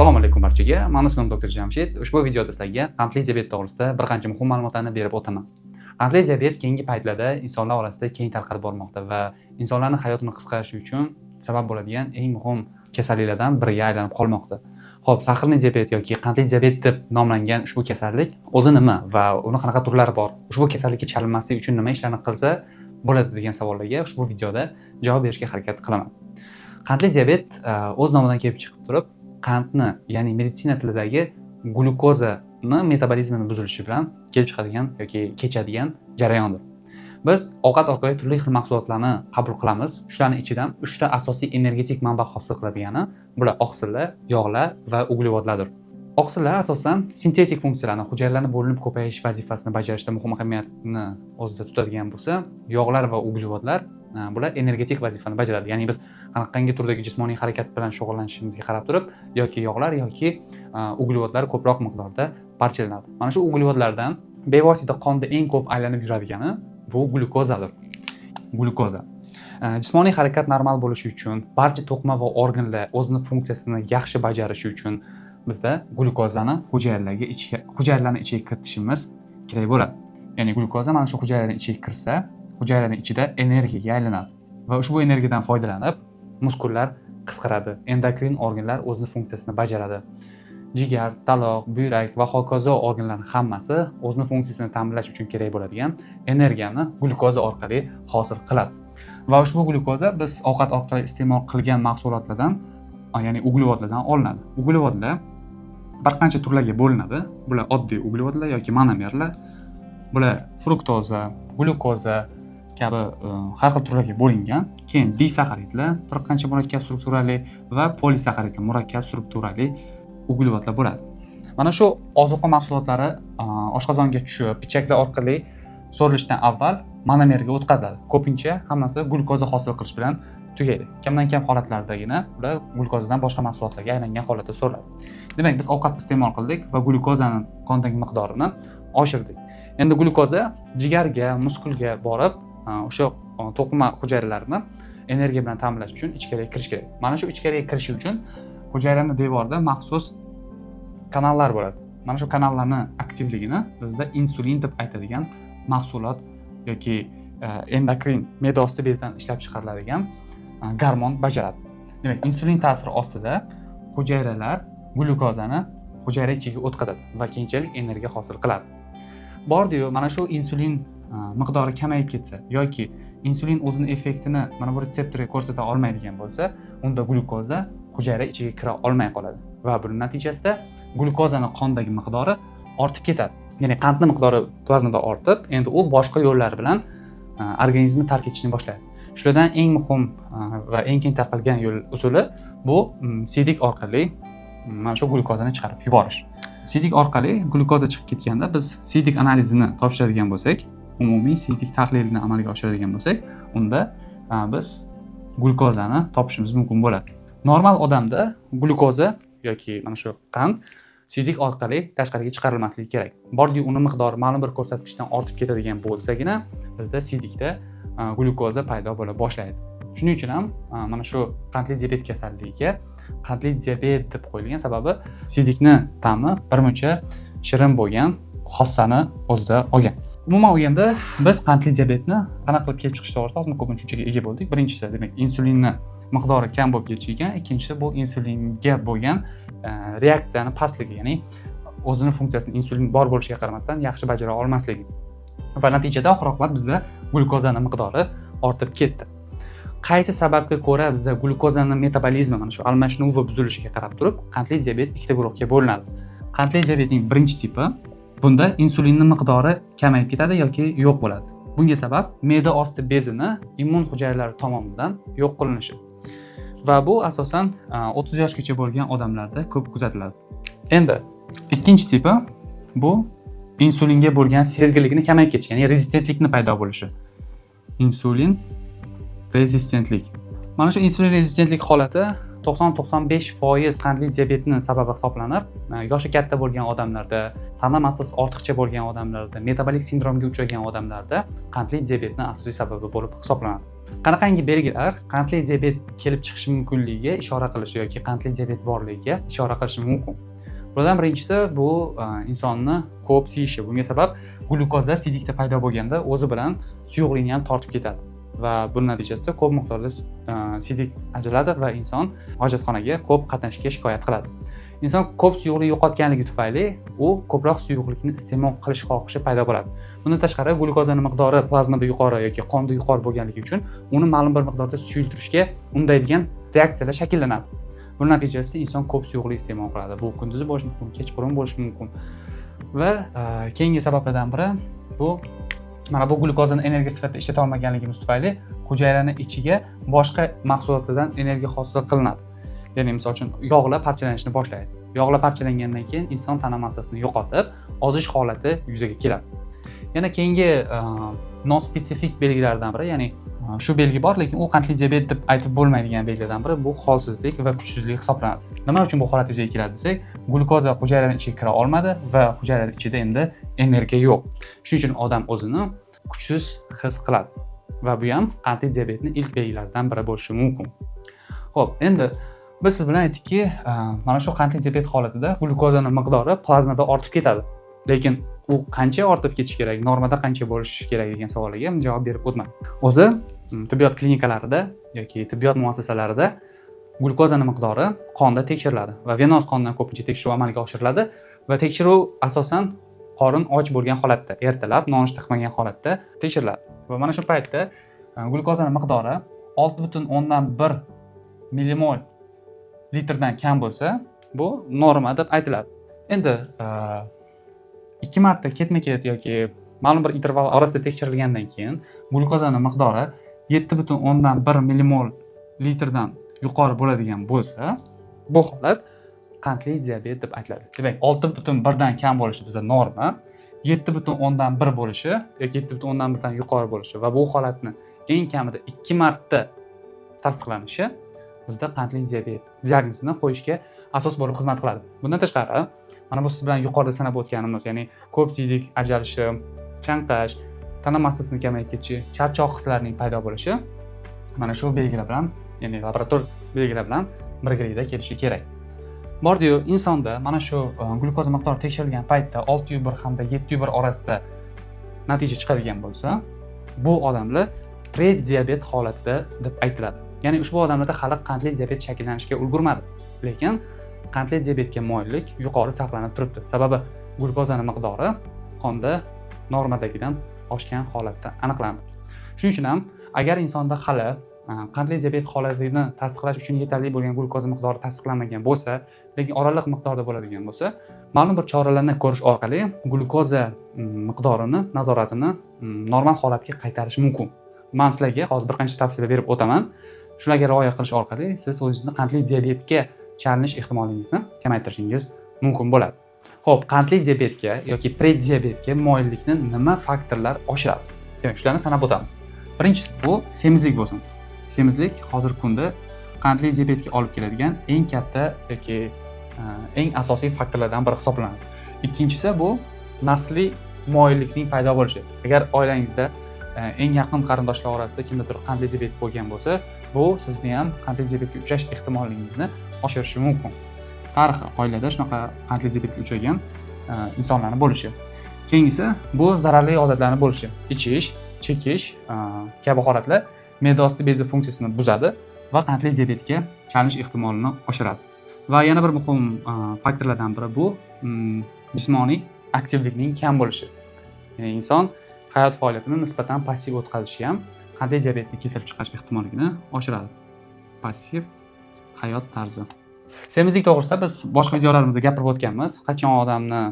Assalomu alaykum barchaga. Men ismim doktor Jamshid. Ushbu videoda sizlarga qandli diabet to'g'risida bir qancha muhim ma'lumotlarni berib o'taman. Qandli diabet keyingi paytlarda insonlar orasida keng tarqalib bormoqda va insonlarning hayotini qisqarishi uchun sabab bo'ladigan eng muhim kasalliklardan biriga aylanib qolmoqda. Xo'p, saharli diabet yoki qandli diabet deb nomlangan ushbu kasallik o'zi nima va uni qanaqa turlari bor? Ushbu kasallikka chalinmaslik uchun nima ishlarni qilsa bo'ladi degan savollarga ushbu videoda javob berishga harakat qilaman. Qandli diabet o'z nomidan kelib chiqib turib, qandni, ya'ni meditsina tilidagi glyukozani metabolizmini buzilishi bilan kelib chiqadigan yoki kechadigan jarayondir. Biz ovqat orqali turli xil mahsulotlarni qabul qilamiz. Shularning ichidan 3 ta asosiy energetik manba hosil qiladigani bular oqsillar, yog'lar va uglevodlardir. Oqsillar asosan sintetik funksiyalarni, hujayralarning bo'linib ko'payish vazifasini bajarishda muhim ahamiyatni o'zida tutadigan bo'lsa, yog'lar va uglevodlar bular energetik vazifani bajaradi. Ya'ni biz qanaqangi turdagi jismoniy harakat bilan shug'ullanishimizga qarab turib, yoki yog'lar yoki uglevodlar ko'proq miqdorda parchalanadi. Mana shu uglevodlardan bevosita qonda eng ko'p aylanib yuradigani bu glyukozadir. Glyukoza. Jismoniy harakat normal bo'lishi uchun, barcha to'qima va organlar o'zining funksiyasini yaxshi bajarishi uchun bizda glyukozani hujayralarning ichiga kiritishimiz kerak bo'ladi. Ya'ni glyukoza mana shu hujayralarning ichiga kirsa, hujayraning ichida energiyaga aylanadi va ushbu energiyadan foydalanib muskullar qisqaradi, endokrin organlar o'zining funksiyasini bajaradi. Jigar, taloq, buyrak va hokazo organlarning hammasi o'zining funksiyasini ta'minlash uchun kerak bo'ladigan energiyani glyukoza orqali hosil qiladi. Va ushbu glyukoza biz ovqat orqali iste'mol qilgan mahsulotlardan, ya'ni uglevodlardan olinadi. Uglevodlar bir qancha turlarga bo'linadi. Bular oddiy uglevodlar yoki monomerlar. Bular fruktoza, glyukoza kabi har xil turlarga bo'lingan. Keyin disaxaridlar, bir qancha murakkab strukturali va polisaxaridlar, murakkab strukturali uglevodlar bo'ladi. Mana shu ozuqa mahsulotlari oshqozonga tushib, ichaklar orqali so'rilishdan avval monomerga o'tkaziladi. Ko'pincha hammasi glyukoza hosil qilish bilan tugaydi. Kamdan-kam holatlardagina ular glyukozadan boshqa mahsulotlarga aylangan holatda so'riladi. Demak, biz ovqat iste'mol qildik va glyukozaning qondagi miqdorini oshirdik. Endi glyukoza jigarga, muskulga borib, o'sha to'qima hujayralarni energiya bilan ta'minlash uchun ichkariga kirish kerak. Mana shu ichkariga kirishi uchun hujayraning devorida maxsus kanallar bo'ladi. Mana shu kanallarni aktivligini bizda insulin deb aytadigan mahsulot yoki endokrin me'da osti bezidan ishlab chiqariladigan gormon bajaradi. Demak, insulin ta'siri ostida hujayralar glyukozani hujayra ichiga o'tkazadi va keyinchalik energiya hosil qiladi. Bordi-yu, mana shu insulin miqdori kamayib ketsa yoki insulin o'zining effektini mana bu retseptorga ko'rsata olmaydigan bo'lsa, unda glyukoza hujayra ichiga kira olmay qoladi va buning natijasida glyukozaning qondagi miqdori ortib ketadi. Ya'ni qandning miqdori plazmada ortib, endi u boshqa yo'llar bilan organizmni tark etishni boshlaydi. Shulardan eng muhim va eng keng tarqalgan yo'l usuli bu siydik orqali mana shu glyukozani chiqarib yuborish. Siydik orqali glyukoza chiqib ketganda biz siydik analizini topshiradigan bo'lsak, umumiy siydik tahlilini amalga oshiradigan bo'lsak, unda biz glyukozani topishimiz mumkin bo'ladi. Normal odamda glyukoza yoki mana shu qand siydik orqali tashqariga chiqarilmasligi kerak. Bordi, uni miqdori ma'lum bir ko'rsatkichdan ortib ketadigan bo'lsagina bizda siydikda glyukoza paydo bo'la boshlaydi. Shuning uchun ham mana shu qandli diabet kasalligiga qandli diabet deb qo'yilgan sababi siydikni ta'mi birmuncha shirin bo'lgan xossani o'zida olgan. Umuman olganda biz qandli diabetni qanaqa qilib kelib chiqish to'g'risida hozir ko'p tushunchaga ega bo'ldik. Birinchisi, demak, insulinni miqdori kam bo'lib ketishiga, ikkinchisi bu insulinga bo'lgan reaksiyani pastligi, ya'ni o'zining funksiyasini insulin bor bo'lishiga qaramasdan yaxshi bajara olmasligi. Va natijada oxir-oqibat bizda glyukozaning miqdori ortib ketdi. Qaysi sababga ko'ra bizda glyukozaning metabolizmi mana shu almashinuvi buzilishiga qarab turib, qandli diabet ikkita guruhga bo'linadi. Qandli diabetning birinchi tipi, bunda insulinning miqdori kamayib ketadi yoki yo'q bo'ladi. Bunga sabab me'da osti bezini immun hujayralari tomonidan yo'q qilinishi. Va bu asosan 30 yoshgacha bo'lgan odamlarda ko'p kuzatiladi. Endi ikkinchi tipi bu insulinga bo'lgan sezgirlikni kamayib ketishi, ya'ni rezistentlikni paydo bo'lishi. Insulin rezistentlik. Mana shu insulin rezistentlik holati 90-95% qandli diabetning sababi hisoblanib, yoshi katta bo'lgan odamlarda, tana massasi ortiqcha bo'lgan odamlarda, metabolik sindromga uchragan odamlarda qandli diabetning asosiy sababi bo'lib hisoblanadi. Qanaqangi belgilar qandli diabet kelib chiqishi mumkinligiga ishora qilishi yoki qandli diabet borligiga ishora qilishi mumkin. Bulardan birinchisi bu insonni ko'p siyishi. Bunga sabab glyukoza siydikda paydo bo'lganda o'zi bilan suyuqlikni ham tortib ketadi va buning natijasida ko'p miqdorda siydik ajraladi va inson hojatxonaga ko'p qatnashishga shikoyat qiladi. Inson ko'p suyuqlik yo'qotganligi tufayli u ko'proq suyuqlikni iste'mol qilish xohishi paydo bo'ladi. Bundan tashqari glyukozaning miqdori plazmada yuqori yoki qonda yuqori bo'lganligi uchun uni ma'lum bir miqdorda suyultirishga undaydigan reaksiyalar shakllanadi. Buning natijasida inson ko'p suyuqlik iste'mol qiladi. Bu kunduzi bo'lishi mumkin, kechqurun bo'lishi mumkin. Va keyingi sabablardan biri bu mana bu glyukozani energiya sifatida ishlata olmaganligimiz tufayli hujayraning ichiga boshqa mahsulotlardan energiya hosil qilinadi. Ya'ni misol uchun yog'lar parchalanishni boshlaydi. Yog'lar parchalangandan keyin inson tana massasini yo'qotib, ozish holati yuzaga keladi. Yana keyingi non-spesifik belgilardan biri, ya'ni shu belgi bor, lekin u qandli diabet deb aytib bo'lmaydigan belgilardan biri bu holsizlik va kuchsizlik hisoblanadi. Nima uchun bu holat yuzaga keladi desak, glyukoza hujayraning ichiga kira olmadi va hujayraning ichida endi energiya yo'q. Shuning uchun odam o'zini kuchsiz his qiladi va bu ham qandli diabetning ilk belgilaridan biri bo'lishi mumkin. Xo'p, endi biz siz bilan aytdikki, mana shu qandli diabet holatida glyukozaning miqdori plazmada ortib ketadi. Lekin u qancha ortib ketishi kerak, normada qancha bo'lishi kerak degan savolga ham javob berib o'tmadim. O'zi tibbiyot klinikalarida yoki tibbiyot muassasalarida glyukozaning miqdori qonda tekshiriladi va venoz qondan ko'pincha tekshiruv amalga oshiriladi va tekshiruv asosan qorin och bo'lgan holatda, ertalab nonushta qilmagan holatda tekshiriladi. Va mana shu paytda glyukozaning miqdori 6.1 millimol litrdan kam bo'lsa, bu norma deb aytiladi. Endi 2 marta ketma-ket yoki ma'lum bir interval orasida tekshirilgandan keyin glyukozaning miqdori 7.1 millimol litrdan yuqori bo'ladigan bo'lsa, bu holat qandli diabet deb aytiladi. Demak, 6.1 dan kam bo'lishi bizda norma, 7.1 bo'lishi yoki 7.1 dan yuqori bo'lishi va bu holatni eng kamida 2 marta tasdiqlanishi bizda qandli diabet diagnozini qo'yishga asos bo'lib xizmat qiladi. Bundan tashqari, mana bu siz bilan yuqorida sanab o'tganimiz, ya'ni ko'p siydik ajralishi, chanqash, tana massasining kamayib ketishi, charchoq hislarining paydo bo'lishi mana shu belgilar bilan, ya'ni laborator belgilar bilan birgalikda kelishi kerak. Bordi-yu, insonda mana shu glyukoza miqdori tekshirilgan paytda 6.1 hamda 7.1 orasida natija chiqarilgan bo'lsa, bu odamlar prediabet holatida deb aytiladi. Ya'ni ushbu odamlarda hali qandli diabet shakllanishga ulgurmadi, lekin qandli diabetga moyillik yuqori saqlanib turibdi. Sababi glyukozaning miqdori qonda normadagidan oshgan holatda aniqlandi. Shuning uchun ham agar insonda hali qandli diabet holatini tasdiqlash uchun yetarli bo'lgan glyukoza miqdori tasdiqlanmagan bo'lsa, lekin oraliq miqdorda bo'ladigan bo'lsa, ma'lum bir choralarni ko'rish orqali glyukoza miqdorini, nazoratini normal holatga qaytarish mumkin. Men sizlarga hozir bir qancha tavsiyalar berib o'taman. Shularga rioya qilish orqali siz o'zingizni qandli diabetga chalinish ehtimolingizni kamaytirishingiz mumkin bo'ladi. Xo'p, qandli diabetga yoki prediabetga moyillikni nima faktorlar oshiradi? Demak, shularni sanab o'tamiz. Birinchisi bu semizlik bo'lsin. Semizlik hozirgi kunda qandli diabetga olib keladigan eng katta yoki eng asosiy faktorlardan biri hisoblanadi. Ikkinchisi bu nasliy moyillikning paydo bo'lishi. Agar oilangizda eng yaqin qarindoshlar orasida kimdadir qandli diabet bo'lgan bo'lsa, bu sizni ham qandli diabetga uchrash ehtimolligingizni oshirishi mumkin. Tarixi oilada shunaqa qandli diabetga uchragan insonlarning bo'lishi. Keyingisi bu zararli odatlarning bo'lishi. Ichish, chekish kabi holatlar me'da osti bezi funksiyasini buzadi va qandli diabetga chalinish ehtimolini oshiradi. Va yana bir muhim faktorlardan biri bu jismoniy aktivlikning kam bo'lishi. Ya'ni inson hayot faoliyatini nisbatan passiv o'tkazishi ham qandli diabetni keltirib chiqarish ehtimolligini oshiradi. Passiv hayot tarzi. Semizlik to'g'risida biz boshqa videolarimizda gapirib o'tganmiz. Qachon odamni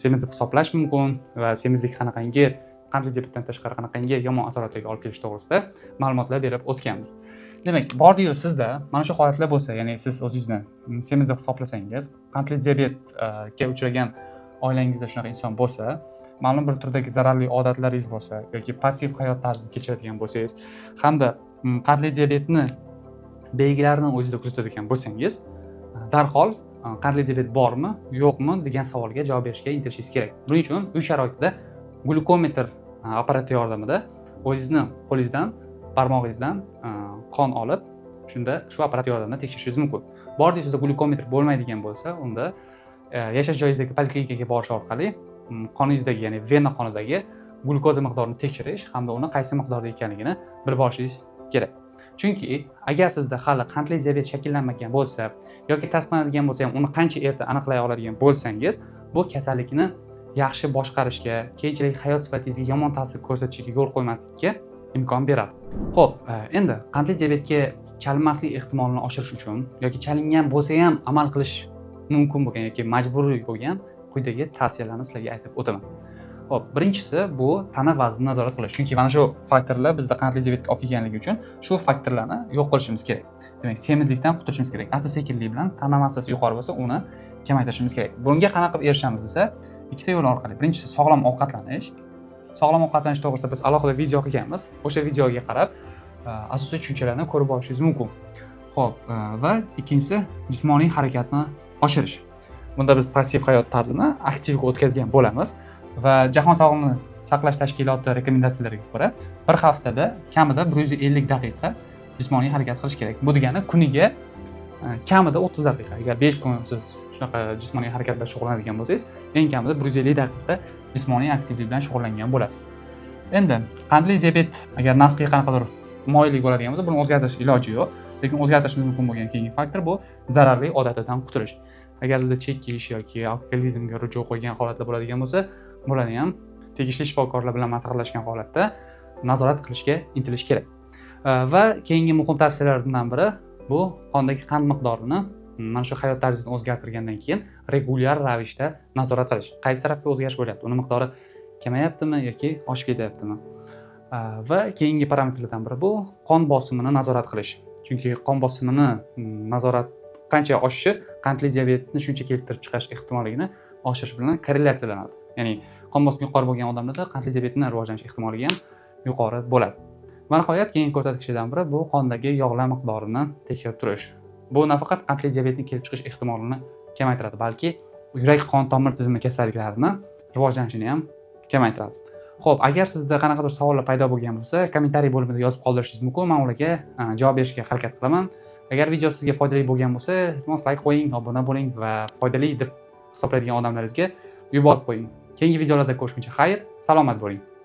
semiz deb hisoblash mumkin va semizlik qanaqangi qandli diabetdan tashqari qanaqangi yomon asoratlarga olib kelish to'g'risida ma'lumotlar berib o'tganmiz. Demak, bordi-yu sizda mana shu holatlar bo'lsa, ya'ni siz o'zingizni semiz deb hisoblasangiz, qandli diabetga uchragan oilangizda shunaqa inson bo'lsa, ma'lum bir turdagi zararli odatlaringiz bo'lsa yoki passiv hayot tarzini kechiradigan bo'lsangiz hamda qandli diabetni belgilarini o'zingizda kuzatadigan bo'lsangiz, darhol qandli diabet bormi, yo'qmi degan savolga javob berishga intilishingiz kerak. Buning uchun uy sharoitida glyukometr apparati yordamida o'zingizni qo'lingizdan barmog'ingizdan qon olib, shunda shu apparat yordamida tekshirishingiz mumkin. Bordingizda glyukometr bo'lmaydigan bo'lsa, unda yashash joyingizdagi poliklinikaga borish orqali qoningizdagi, ya'ni vena qonidagi glyukoza miqdorini tekshirish hamda uni qaysi miqdorda ekanligini bilib olishingiz kerak. Chunki agar sizda hali qandli diabet shakllanmagan bo'lsa yoki tasdiqlanadigan bo'lsa ham uni qancha erta aniqlay oladigan bo'lsangiz, bu kasallikni yaxshi boshqarishga, keyinchalik hayot sifatingizga yomon ta'sir ko'rsatishiga yo'l qo'ymaslikka imkon beradi. Xo'p, endi qandli diabetga chalinmaslik ehtimolini oshirish uchun yoki chalingan bo'lsa ham amal qilish mumkin bo'lgan yoki majburiy bo'lgan quyidagi tavsiyalarni sizlarga aytib o'taman. Xo'p, birinchisi bu tana vaznini nazorat qilish. Chunki mana shu faktorlar bizda qandli diabetga olib kelganligi uchun shu faktorlarni yo'q qilishimiz kerak. Demak, semizlikdan qutulishimiz kerak. Asta-sekinlik bilan tana massasi yuqori bo'lsa, uni kamaytirishimiz kerak. Bunga qanaqa qilib erishamiz desa, ikkita yo'l orqali. Birinchisi sog'lom ovqatlanish. Sog'lom ovqatlanish to'g'risida biz alohida video qilganmiz. O'sha videoga qarab, asosiy tushunchalarni ko'rib olishingiz mumkin. Xo'p, va ikkinchisi jismoniy harakatni oshirish. Bunda biz passiv hayot tarzini aktivga o'tkazgan bo'lamiz va Jahon sog'liqni saqlash tashkiloti rekomendatsiyalariga ko'ra bir haftada kamida 150 daqiqa jismoniy harakat qilish kerak. Bu degani kuniga kamida 30 daqiqa. Agar 5 kun siz shunaqa jismoniy harakat bilan shug'ullanadigan bo'lsangiz, eng kamida 150 daqiqa jismoniy aktivlik bilan shug'ullangan bo'lasiz. Endi qandli diabet agar nasliy qanaqadir moyillik bo'ladigan bo'lsa, buni o'zgartirish iloji yo'q. Lekin o'zgartirish mumkin bo'lgan keyingi faktor bu zararli odatlardan qutulish. Agar sizda chekish yoki alkogolizmga ruju qo'ygan holatda bo'ladigan bo'lsa, bularni ham tegishli shifokorlar bilan maslahatlashgan holatda nazorat qilishga intilish kerak. Va keyingi muhim tavsiyalardan biri bu qondagi qand miqdorini mana shu hayot tarzingizni o'zgartirgandan keyin regular ravishda nazorat qilish. Qaysi tarafga o'zgarish bo'lyapti? Uni miqdori kamayaptimi yoki oshib ketyaptimi? Va keyingi parametrlardan biri bu qon bosimini nazorat qilish. Chunki qon bosimini nazorat qancha oshishi qandli diabetni shuncha keltirib chiqarish ehtimolligini oshirish bilan korrelyatsiyalanadi. Ya'ni qon bosimi yuqori bo'lgan odamlarda qandli diabetning rivojlanish ehtimolligi ham yuqori bo'ladi. Va nihoyat keyingi ko'rsatkichlardan biri bu qondagi yog'lar miqdorini tekshirib turish. Bu nafaqat qandli diabetning kelib chiqish ehtimolini kamaytiradi, balki yurak qon tomir tizimi kasalliklarini rivojlanishini ham kamaytiradi. Xo'p, agar sizda qanaqadir savollar paydo bo'lgan bo'lsa, kommentariy bo'limida yozib qoldirishingiz mumkin. Men ularga javob berishga harakat qilaman. Agar video sizga foydali bo'lgan bo'lsa, iltimos like qo'ying, obuna bo'ling va foydali deb hisoblaydigan odamlaringizga yuborib qo'ying. Keyingi videolarda ko'rishguncha xayr, salomat bo'ling.